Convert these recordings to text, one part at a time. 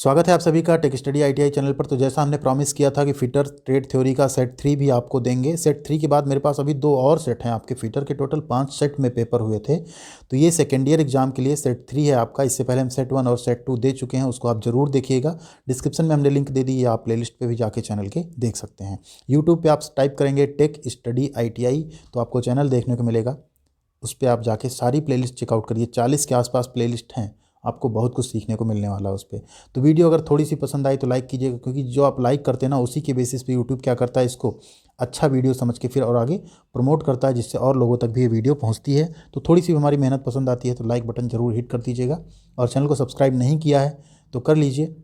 स्वागत है आप सभी का टेक स्टडी आईटीआई चैनल पर। तो जैसा हमने प्रॉमिस किया था कि फिटर ट्रेड थ्योरी का सेट 3 भी आपको देंगे। सेट 3 के बाद मेरे पास अभी 2 और सेट हैं आपके फिटर के। टोटल 5 सेट में पेपर हुए थे। तो ये सेकेंड ईयर एग्जाम के लिए सेट 3 है आपका। इससे पहले हम सेट 1 और सेट 2 दे चुके हैं, उसको आप जरूर देखिएगा। डिस्क्रिप्शन में हमने लिंक दे दी, या आप प्ले लिस्ट पर भी जाके चैनल के देख सकते हैं। यूट्यूब पर आप टाइप करेंगे टेक स्टडी ITI तो आपको चैनल देखने को मिलेगा। उस पर आप जाके सारी प्लेलिस्ट चेकआउट करिए। 40 के आसपास प्लेलिस्ट हैं, आपको बहुत कुछ सीखने को मिलने वाला है उस पर। तो वीडियो अगर थोड़ी सी पसंद आई तो लाइक कीजिएगा, क्योंकि जो आप लाइक करते हैं ना, उसी के बेसिस पे यूट्यूब क्या करता है, इसको अच्छा वीडियो समझ के फिर और आगे प्रमोट करता है, जिससे और लोगों तक भी ये वीडियो पहुंचती है। तो थोड़ी सी हमारी मेहनत पसंद आती है तो लाइक बटन जरूर हिट कर दीजिएगा। और चैनल को सब्सक्राइब नहीं किया है तो कर लीजिए,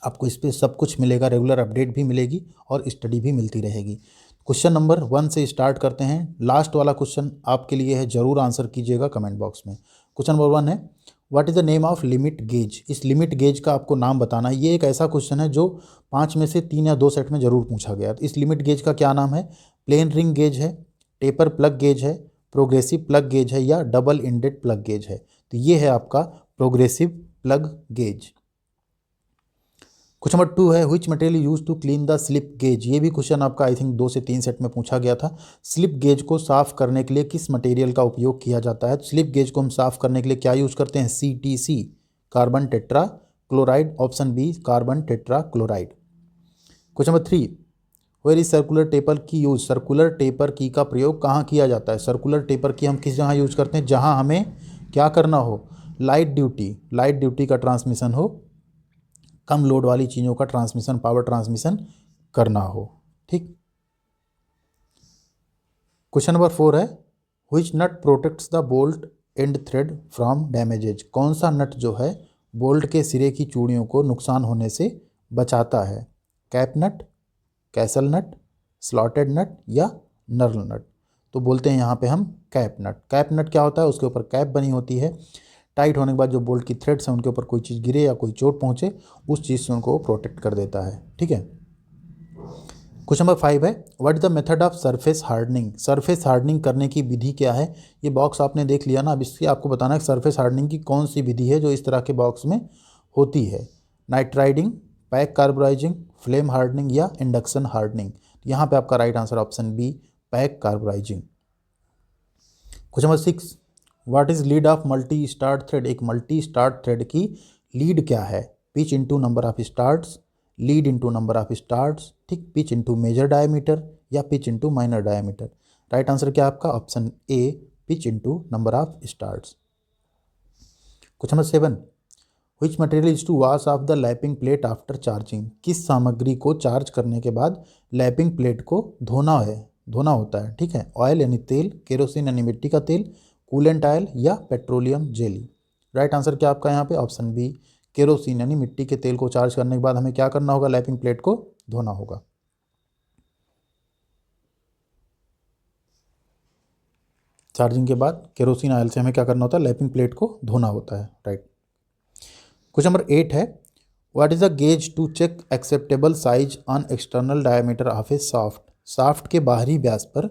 आपको इस पर सब कुछ मिलेगा। रेगुलर अपडेट भी मिलेगी और स्टडी भी मिलती रहेगी। क्वेश्चन नंबर 1 से स्टार्ट करते हैं। लास्ट वाला क्वेश्चन आपके लिए है, जरूर आंसर कीजिएगा कमेंट बॉक्स में। क्वेश्चन नंबर 1 है, what is the name of limit gauge. इस लिमिट गेज का आपको नाम बताना है। ये एक ऐसा क्वेश्चन है जो 5 में से 3 या 2 सेट में जरूर पूछा गया। तो इस लिमिट गेज का क्या नाम है? प्लेन रिंग गेज है, टेपर प्लग गेज है, प्रोग्रेसिव प्लग गेज है, या डबल इंडेड प्लग गेज है। तो ये है आपका progressive plug gauge. Question number 2 है, which material use to clean the slip gauge. ये भी क्वेश्चन आपका आई थिंक 2 से 3 सेट में पूछा गया था। स्लिप गेज को साफ करने के लिए किस मटेरियल का उपयोग किया जाता है? स्लिप गेज को हम साफ करने के लिए क्या यूज करते हैं? CTC, carbon tetra chloride. Option B, carbon tetra chloride. Question number 3, where is circular taper key use. Circular taper key का प्रयोग कहाँ किया जाता है? सर्कुलर टेपर की हम किस जगह यूज करते हैं? जहाँ हमें क्या करना हो? लाइट ड्यूटी का ट्रांसमिशन हो, कम लोड वाली चीज़ों का ट्रांसमिशन, पावर ट्रांसमिशन करना हो। ठीक। क्वेश्चन नंबर 4 है, which nut protects the bolt and thread from damages. कौन सा नट जो है बोल्ट के सिरे की चूड़ियों को नुकसान होने से बचाता है? कैप नट, कैसल नट, स्लॉटेड नट, या नर्ल नट। तो बोलते हैं यहाँ पे हम कैप नट। कैप नट क्या होता है? उसके ऊपर कैप बनी होती है। टाइट होने के बाद जो बोल्ट की थ्रेड्स हैं उनके ऊपर कोई चीज़ गिरे या कोई चोट पहुंचे, उस चीज़ से उनको प्रोटेक्ट कर देता है। ठीक है। क्वेश्चन नंबर 5 है, what is the method of surface hardening. Surface hardening करने की विधि क्या है? ये बॉक्स आपने देख लिया ना। अब इससे आपको बताना है सरफेस हार्डनिंग की कौन सी विधि है जो इस तरह के बॉक्स में होती है। Nitriding, pack carburising, flame hardening, या इंडक्शन हार्डनिंग। यहाँ पे आपका right answer option B, pack carburising. Question number 6, what is lead of multi start thread. एक मल्टी स्टार्ट थ्रेड की लीड क्या है? Pitch into number of starts, lead into number of starts, ठीक, pitch into major diameter, या pitch into minor diameter. Right answer क्या आपका? Option A, pitch into number of starts. Question number 7, which material is to wash off the lapping plate after charging. किस सामग्री को charge करने के बाद lapping plate को धोना होता है? ठीक है। ऑयल यानी तेल, केरोसिन यानी मिट्टी का तेल, कूलेंट ऑयल, या पेट्रोलियम जेली। राइट आंसर क्या आपका यहाँ पे? ऑप्शन बी, केरोसिन यानी मिट्टी के तेल को चार्ज करने के बाद हमें क्या करना होगा? लैपिंग प्लेट को धोना होगा। चार्जिंग के बाद केरोसिन ऑयल से हमें क्या करना होता है? लैपिंग प्लेट को धोना होता है। राइट। क्वेश्चन नंबर 8 है, what is the gauge to check acceptable size on external diameter of a shaft. Shaft के बाहरी व्यास पर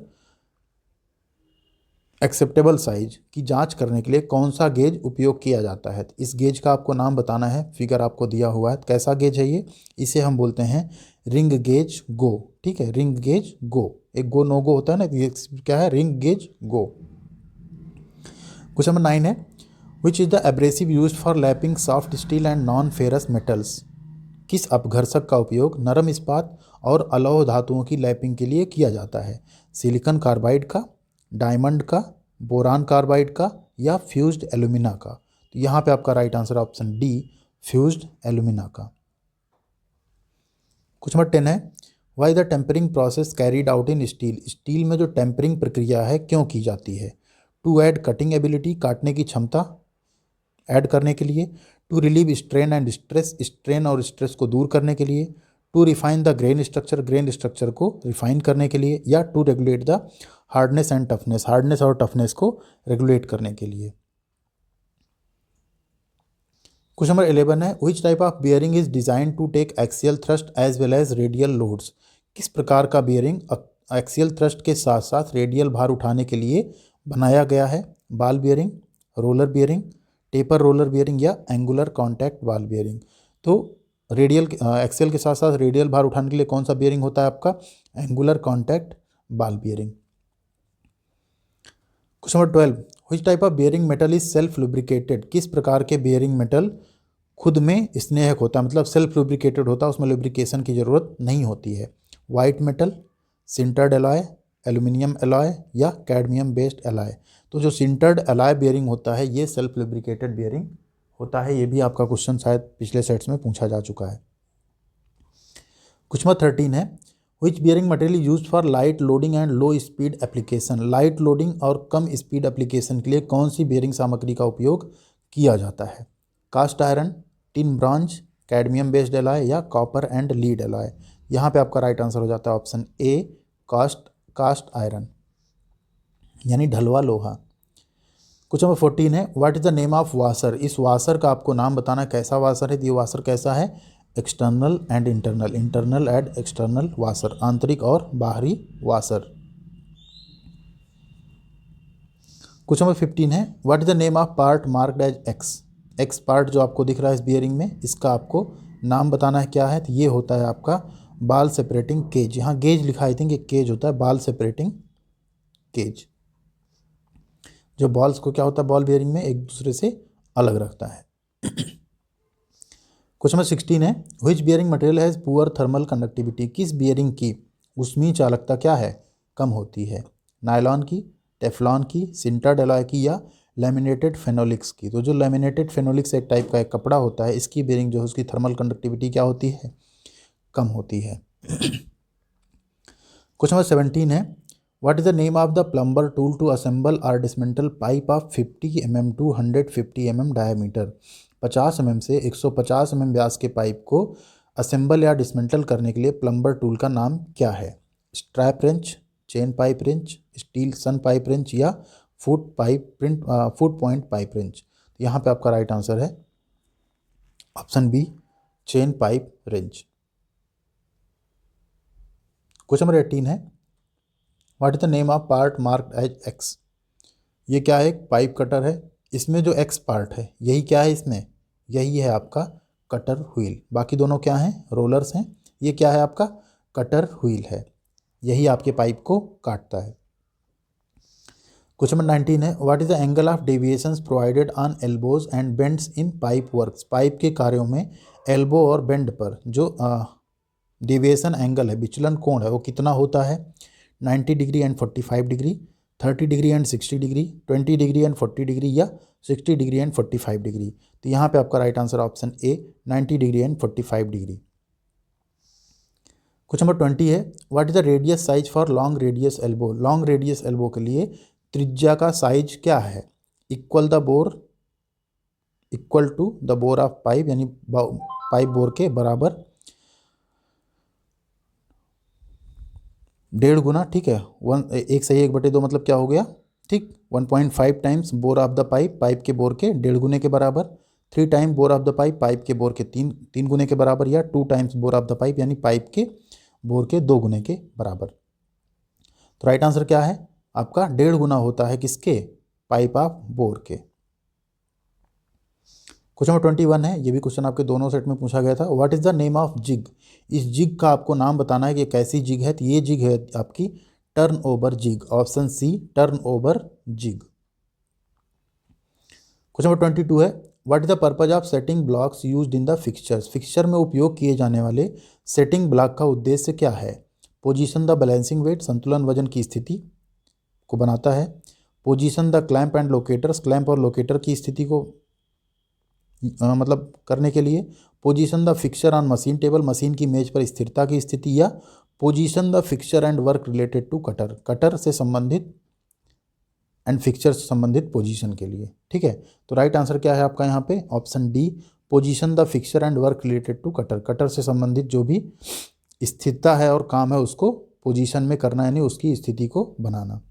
एक्सेप्टेबल साइज की जांच करने के लिए कौन सा गेज उपयोग किया जाता है? इस गेज का आपको नाम बताना है। फिगर आपको दिया हुआ है। कैसा गेज है ये? इसे हम बोलते हैं रिंग गेज गो। ठीक है, रिंग गेज गो। एक गो नो गो होता है ना, ये क्या है? रिंग गेज गो। क्वेश्चन नंबर 9 है, which is the abrasive use for lapping soft steel and non ferrous metals. किस अपघर्षक का उपयोग नरम इस्पात और अलौह धातुओं की लैपिंग के लिए किया जाता है? सिलिकॉन कार्बाइड का, डायमंड का, बोरान कार्बाइड का, या फ्यूज्ड एल्यूमिना का। तो यहाँ पे आपका right answer option D, fused alumina का। क्वेश्चन नंबर 10 है, why the tempering process carried out in steel. Steel में जो टेम्परिंग प्रक्रिया है क्यों की जाती है? टू ऐड कटिंग एबिलिटी, काटने की क्षमता ऐड करने के लिए, to relieve strain and stress, strain और स्ट्रेस को दूर करने के लिए, to refine the grain structure को रिफाइन करने के लिए, या to regulate the hardness and toughness, hardness और टफनेस को रेगुलेट करने के लिए। क्वेश्चन नंबर 11 है, which type of bearing is design to take axial thrust as well as radial loads. किस प्रकार का बियरिंग एक्सियल थ्रस्ट के साथ साथ रेडियल भार उठाने के लिए बनाया गया है? Ball bearing, roller bearing, taper roller bearing, या एंगुलर कॉन्टैक्ट बॉल बियरिंग। तो रेडियल एक्सेल के साथ साथ रेडियल भार उठाने के लिए कौन सा बियरिंग होता है आपका? Angular contact ball bearing. Question number 12, which type of bearing metal is self lubricated? किस प्रकार के बियरिंग मेटल खुद में स्नेहक होता है, मतलब सेल्फ लुब्रिकेटेड होता है, उसमें लुब्रिकेशन की ज़रूरत नहीं होती है? White metal, sintered alloy, aluminium alloy या कैडमियम बेस्ड एलॉय? तो जो सिंटर्ड एलॉय बियरिंग होता है ये सेल्फ लुब्रिकेटेड बियरिंग होता है। ये भी आपका क्वेश्चन शायद पिछले सेट्स में पूछा जा चुका है। क्वेश्चन नंबर 13 है, which bearing material used for light loading and low speed application? Light loading और कम स्पीड एप्लीकेशन के लिए कौन सी बियरिंग सामग्री का उपयोग किया जाता है? Cast iron, tin bronze, cadmium based alloy या कॉपर एंड लीड एलॉय? यहाँ पे आपका राइट आंसर हो जाता है ऑप्शन ए, कास्ट आयरन यानी ढलवा लोहा। क्वेश्चन नंबर 14 है, what is the name of washer? इस वाशर का आपको नाम बताना है, कैसा वाशर है? ये वाशर कैसा है? External and internal, internal and external washer, आंतरिक और बाहरी वाशर। क्वेश्चन नंबर 15 है, what is the name of part marked as X? X part जो आपको दिख रहा है इस बियरिंग में, इसका आपको नाम बताना है क्या है? तो ये होता है आपका बाल सेपरेटिंग केज। यहाँ गेज लिखा है, थिंक केज होता है, बाल सेपरेटिंग केज। जो बॉल्स को क्या होता है बॉल बियरिंग में एक दूसरे से अलग रखता है। क्वेश्चन नंबर 16 है, which bearing material has poor thermal conductivity? किस बियरिंग की ऊष्मीय चालकता क्या है? कम होती है? नायलॉन की, टेफ्लॉन की, सिंटर्ड एलॉय की या लैमिनेटेड फेनोलिक्स की? तो जो लैमिनेटेड फेनोलिक्स एक टाइप का एक कपड़ा होता है, इसकी बियरिंग जो है उसकी थर्मल कंडक्टिविटी क्या होती है? कम होती है। क्वेश्चन नंबर 17 है, what is the name of the plumber tool to assemble और dismantle pipe of 50 mm to 150 mm diameter? 50 mm से 150 mm व्यास के पाइप को असेंबल या डिसमेंटल करने के लिए प्लम्बर टूल का नाम क्या है? Strap wrench, chain pipe wrench, steel sun pipe wrench या फुट पॉइंट पाइप रेंच? तो यहाँ पे आपका राइट आंसर है option B, chain pipe wrench. Question number 18 है, what is the name of part marked as X? ये क्या है? एक पाइप कटर है, इसमें जो एक्स पार्ट है यही क्या है? इसमें यही है आपका कटर व्हील। बाकी दोनों क्या हैं? रोलर्स हैं। ये क्या है? आपका कटर व्हील है, यही आपके पाइप को काटता है। क्वेश्चन नंबर 19 है, what is the angle of deviations provided on elbows and bends in pipe works? Pipe के कार्यों में एल्बो और बेंड पर जो डेविएशन एंगल है, विचलन कोण है, वो कितना होता है? 90 degree and 45 degree, 30 degree and 60 degree, 20 degree and 40 degree या 60 डिग्री एंड 45 डिग्री? तो यहाँ पे आपका right answer option A, 90 degree and 45 degree. Question number 20 है, what is the radius size for long radius elbow? Long radius elbow के लिए त्रिज्या का साइज क्या है? Equal to the bore of pipe, यानी पाइप बोर के बराबर, 1.5 गुना, ठीक है। 1/1/2 मतलब क्या हो गया? ठीक, 1.5 times bore of the pipe, pipe के बोर के 1.5 गुने के बराबर, 3 time bore of the pipe, pipe के बोर के 3 गुने के बराबर, या 2 times bore of the pipe यानी पाइप के बोर के 2 गुने के बराबर। तो राइट आंसर क्या है आपका? 1.5 गुना होता है किसके? पाइप ऑफ बोर के। क्वेश्चन नंबर 21 है, ये भी क्वेश्चन आपके दोनों सेट में पूछा गया था। What is the name of jig? इस जिग का आपको नाम बताना है कि कैसी जिग है। तो ये जिग है आपकी turn over jig, option C, turn over jig. Question number 22 है, what is the purpose of setting blocks used in the fixtures? Fixture में उपयोग किए जाने वाले सेटिंग ब्लॉक का उद्देश्य क्या है? पोजीशन द बैलेंसिंग वेट, संतुलन वजन की स्थिति को बनाता है। Position the clamp and locators, clamp और लोकेटर की स्थिति को मतलब करने के लिए। Position the fixture on machine table, machine की मेज पर स्थिरता की स्थिति। या position the fixture and work related to cutter, cutter से संबंधित एंड फिक्सचर से संबंधित पोजीशन के लिए, ठीक है। तो राइट आंसर क्या है आपका यहाँ पे? Option D, position the fixture and work related to cutter, cutter से संबंधित जो भी स्थिरता है और काम है उसको पोजीशन में करना, यानी उसकी स्थिति को बनाना।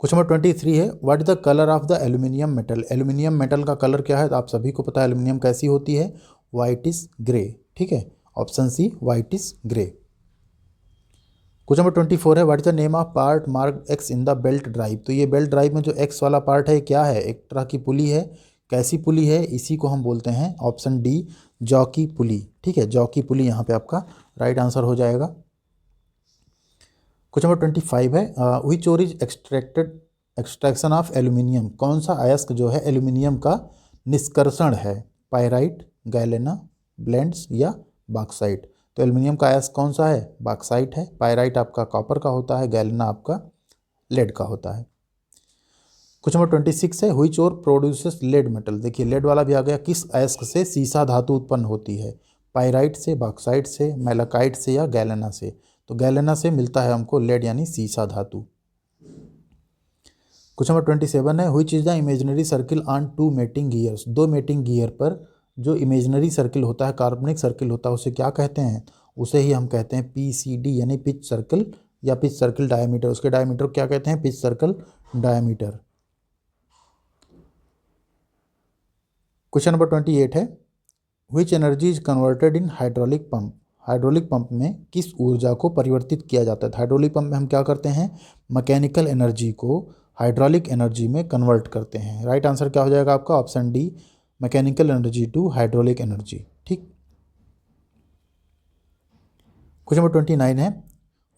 क्वेश्चन नंबर 23 है, what is the colour of the aluminium metal? Aluminium metal का कलर क्या है? तो आप सभी को पता है एल्यूमिनियम कैसी होती है? वाइटिश ग्रे, ठीक है, option C, whitish grey. Question number 24 है, what is the name of part mark X in the belt drive? तो ये बेल्ट ड्राइव में जो एक्स वाला पार्ट है क्या है? एक तरह की पुली है, कैसी पुली है, इसी को हम बोलते हैं ऑप्शन डी जॉकी पुली। ठीक है, जॉकी पुली यहाँ पे आपका राइट आंसर हो जाएगा। क्वेश्चन नंबर 25 है which ore is extraction of aluminium, कौन सा अयस्क जो है एल्यूमिनियम का निष्कर्षण है, पायराइट, गैलेना, ब्लेंड्स या बॉक्साइट। तो एल्यूमिनियम का अयस्क कौन सा है, बॉक्साइट है, पायराइट आपका कॉपर का होता है, गैलेना आपका लेड का होता है। क्वेश्चन नंबर 26 है which ore produces lead metal, देखिए लेड वाला भी आ गया, किस अयस्क से सीसा धातु उत्पन्न होती है, पायराइट से, बॉक्साइट से, मैलाकाइट से या गैलेना से। तो गैलेना से मिलता है हमको लेड यानी सीसा धातु। क्वेश्चन नंबर 27 है which is the imaginary circle on two mating gears, दो मेटिंग गियर पर जो इमेजिनरी सर्किल होता है, काल्पनिक सर्किल होता है, उसे क्या कहते हैं, उसे ही हम कहते हैं पीसीडी यानी पिच सर्कल या पिच सर्कल डायमीटर, उसके डायमीटर क्या कहते हैं, pitch circle diameter. Question number 28 है which energy is converted in hydraulic pump, hydraulic pump में किस ऊर्जा को परिवर्तित किया जाता है। हाइड्रोलिक पंप में हम क्या करते हैं, मैकेनिकल एनर्जी को हाइड्रोलिक एनर्जी में कन्वर्ट करते हैं। राइट आंसर क्या हो जाएगा आपका, option D mechanical energy to hydraulic energy. ठीक। क्वेश्चन नंबर 29 है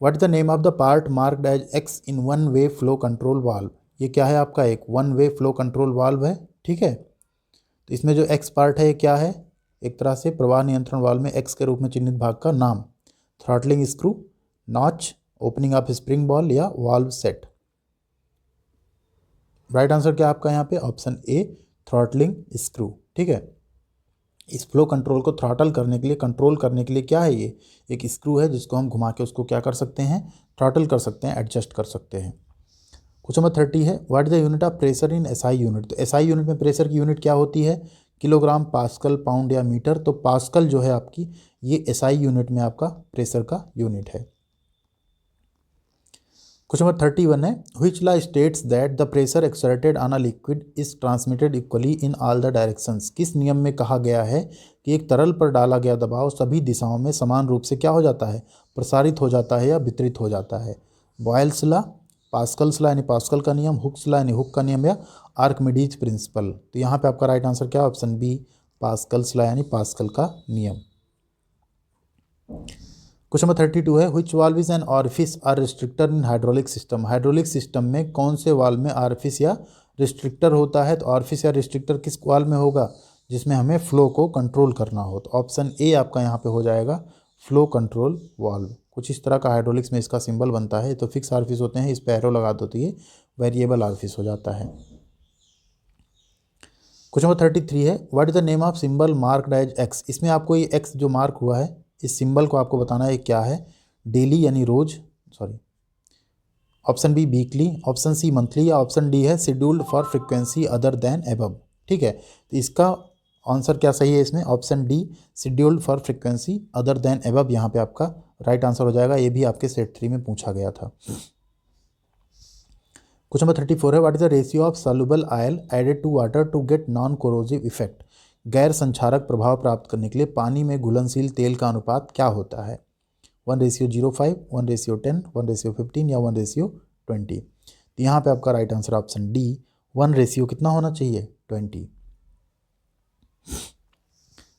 what is the name of the part marked as X in one way flow control valve, ये क्या है आपका, एक one way flow control valve है। ठीक है, तो इसमें जो एक्स पार्ट है ये क्या है, एक तरह से प्रवाह नियंत्रण वाल्व में एक्स के रूप में चिन्हित भाग का नाम, throttling screw, notch, opening of spring ball या वाल्व सेट। राइट आंसर क्या आपका यहाँ पे, ऑप्शन ए थ्रॉटलिंग स्क्रू। ठीक है, इस फ्लो कंट्रोल को थ्रॉटल करने के लिए, कंट्रोल करने के लिए क्या है, ये एक स्क्रू है जिसको हम घुमा के उसको क्या कर सकते हैं, थ्रॉटल कर सकते हैं, एडजस्ट कर सकते हैं। क्वेश्चन नंबर 30 है what is the unit of pressure in SI unit, तो एसआई यूनिट में प्रेशर की यूनिट क्या होती है, किलोग्राम, पास्कल, पाउंड या मीटर। तो पास्कल जो है आपकी ये एसआई यूनिट में आपका प्रेशर का यूनिट है। क्वेश्चन नंबर 31 है which law states that the pressure exerted on a liquid is transmitted equally in all the directions, किस नियम में कहा गया है कि एक तरल पर डाला गया दबाव सभी दिशाओं में समान रूप से क्या हो जाता है, प्रसारित हो जाता है या वितरित हो जाता है। बॉयल्स लॉ, पास्कल्स लॉ यानी पास्कल का नियम, हुक्स लॉ यानी हुक का नियम या आर्किमिडीज प्रिंसिपल। तो यहाँ पे आपका राइट आंसर क्या है, ऑप्शन बी पास्कल्स लॉ यानी पास्कल का नियम। क्वेश्चन नंबर 32 है which valve is an orifice or restrictor in hydraulic system, hydraulic system में कौन से वाल्व में ऑरिफिस या रिस्ट्रिक्टर होता है। तो ऑरिफिस या रिस्ट्रिक्टर किस वाल्व में होगा, जिसमें हमें फ्लो को कंट्रोल करना हो। तो ऑप्शन ए आपका यहाँ पे हो जाएगा फ्लो कंट्रोल वाल्व। कुछ इस तरह का हाइड्रोलिक्स में इसका सिंबल बनता है, तो फिक्स ऑरिफिस होते हैं, इस पे एरो लगा दो तो ये वेरिएबल ऑरिफिस हो जाता है। क्वेश्चन नंबर 33 है what is the name of symbol marked as X, इसमें आपको ये एक्स जो मार्क हुआ है इस सिंबल को आपको बताना है क्या है, डेली यानी रोज, sorry, option B weekly, option C monthly या ऑप्शन डी है scheduled for frequency other than above. ठीक है, तो इसका आंसर क्या सही है इसमें, option D scheduled for frequency other than above यहाँ पे आपका राइट आंसर हो जाएगा। ये भी आपके सेट 3 में पूछा गया था। क्वेश्चन नंबर 34 है what is the ratio of soluble oil added to water to get non corrosive effect, गैर संक्षारक प्रभाव प्राप्त करने के लिए पानी में घुलनशील तेल का अनुपात क्या होता है, 1:05, 1:10, 1:15 या 1:20। तो यहाँ पे आपका राइट आंसर ऑप्शन डी 1 कितना होना चाहिए, 20।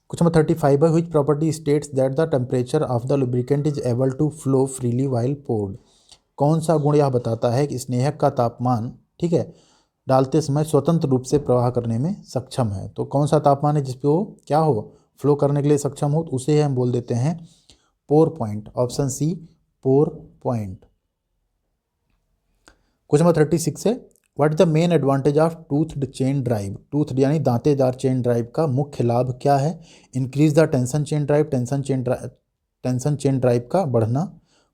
क्वेश्चन नंबर 35 है which property states that the temperature of the lubricant is able to flow freely while poured, कौन सा गुण यह बताता है कि स्नेहक का तापमान, ठीक है, डालते समय स्वतंत्र रूप से प्रवाह करने में सक्षम है। तो कौन सा तापमान है जिस पे वो क्या हो, फ्लो करने के लिए सक्षम हो, तो उसे हम बोल देते हैं pour point, option C pour point. Question number 36 है what is the main advantage of toothed chain drive, tooth यानी दांतेदार चेन ड्राइव का मुख्य लाभ क्या है, increase the tension chain drive, tension chain drive का बढ़ना,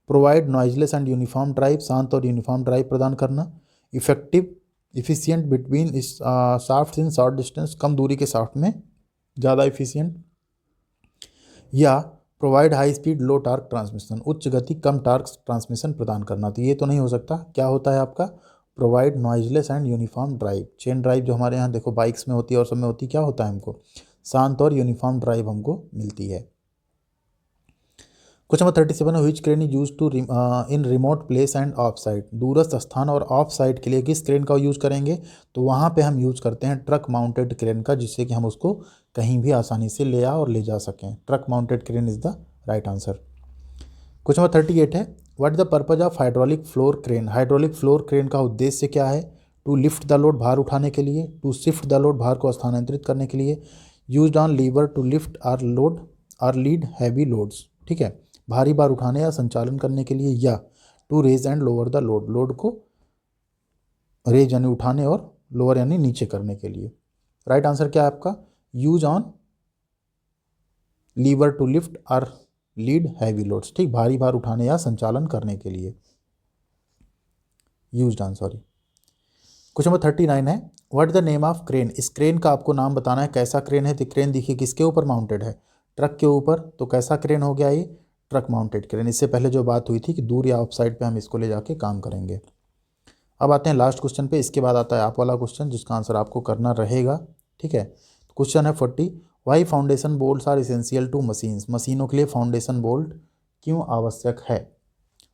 provide noiseless and uniform drive, शांत और यूनिफॉर्म ड्राइव प्रदान करना, इफेक्टिव इफिशियंट बिटवीन इस शाफ्ट इन शॉर्ट डिस्टेंस, कम दूरी के शाफ्ट में ज़्यादा इफिशियंट, या प्रोवाइड हाई स्पीड लो टार्क ट्रांसमिशन, उच्च गति कम टार्क ट्रांसमिशन प्रदान करना। तो ये तो नहीं हो सकता, क्या होता है आपका provide noiseless and uniform drive. Chain drive जो हमारे यहाँ देखो बाइक्स में होती है और सब में होती है, क्या होता है हमको शांत और यूनिफॉर्म ड्राइव हमको मिलती है। क्वेश्चन नंबर 37 है which crane is use to in remote place and off site. दूरस्थ स्थान और ऑफ साइट के लिए किस क्रेन का यूज करेंगे, तो वहाँ पे हम यूज करते हैं ट्रक माउंटेड क्रेन का, जिससे कि हम उसको कहीं भी आसानी से ले आ और ले जा सकें। Truck mounted crane is the right answer. Question number 38 है what is the purpose of hydraulic floor crane. Hydraulic floor crane का उद्देश्य क्या है, टू लिफ्ट द लोड, भार उठाने के लिए, टू शिफ्ट द लोड, भार को स्थानांतरित करने के लिए, used on lever to lift are load are lead heavy loads, ठीक है, भारी भार उठाने या संचालन करने के लिए, या to raise and lower the load, load को रेज यानी उठाने और लोअर यानी नीचे करने के लिए। राइट आंसर क्या है आपका, use on lever to lift are lead heavy loads, ठीक, भारी भार उठाने या संचालन करने के लिए used on, sorry. Question number 39 है what is the name of crane. इस क्रेन का आपको नाम बताना है, कैसा क्रेन है। तो क्रेन देखिए किसके ऊपर माउंटेड है, ट्रक के ऊपर, तो कैसा क्रेन हो गया ये, ट्रक माउंटेड क्रेन। इससे पहले जो बात हुई थी कि दूर या ऑफ साइड पे हम इसको ले जाके काम करेंगे। अब आते हैं लास्ट क्वेश्चन पे, इसके बाद आता है आप वाला क्वेश्चन जिसका आंसर आपको करना रहेगा, ठीक है। क्वेश्चन है 40 why foundation bolts are essential to machines. मशीनों के लिए फाउंडेशन बोल्ट क्यों आवश्यक है।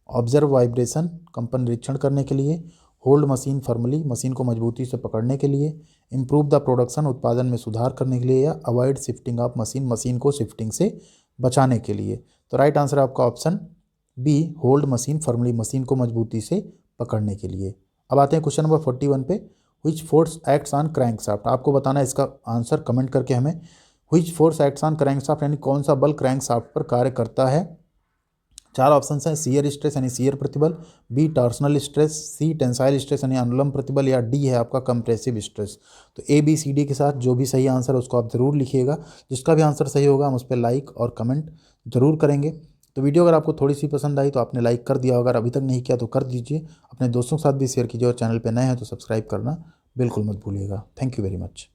ऑब्जर्व वाइब्रेशन, कंपन निरीक्षण करने के लिए, होल्ड मशीन फर्मली, मशीन को मजबूती से पकड़ने के लिए, इम्प्रूव द प्रोडक्शन, उत्पादन में सुधार करने के लिए, या avoid shifting of machine, machine को शिफ्टिंग से बचाने के लिए। तो राइट आंसर आपका option B, hold machine firmly, machine को मजबूती से पकड़ने के लिए। अब आते हैं क्वेश्चन नंबर 41 पे, which force acts on crankshaft. आपको बताना है इसका आंसर कमेंट करके हमें। Which force acts on crankshaft यानी कौन सा बल क्रैंकशाफ्ट पर कार्य करता है। चार ऑप्शन हैं, शियर स्ट्रेस यानी शियर प्रतिबल, बी टॉर्सनल स्ट्रेस, सी टेंसाइल स्ट्रेस यानी अनुलंब प्रतिबल, या डी है आपका कंप्रेसिव स्ट्रेस। तो ए बी सी डी के साथ जो भी सही आंसर है उसको आप ज़रूर लिखिएगा। जिसका भी आंसर सही होगा हम उस पर लाइक और कमेंट जरूर करेंगे। तो वीडियो अगर आपको थोड़ी सी पसंद आई तो आपने लाइक कर दिया होगा, अगर अभी तक नहीं किया तो कर दीजिए, अपने दोस्तों के साथ भी शेयर कीजिए, और चैनल पर नए हैं तो सब्सक्राइब करना बिल्कुल मत भूलिएगा। Thank you very much.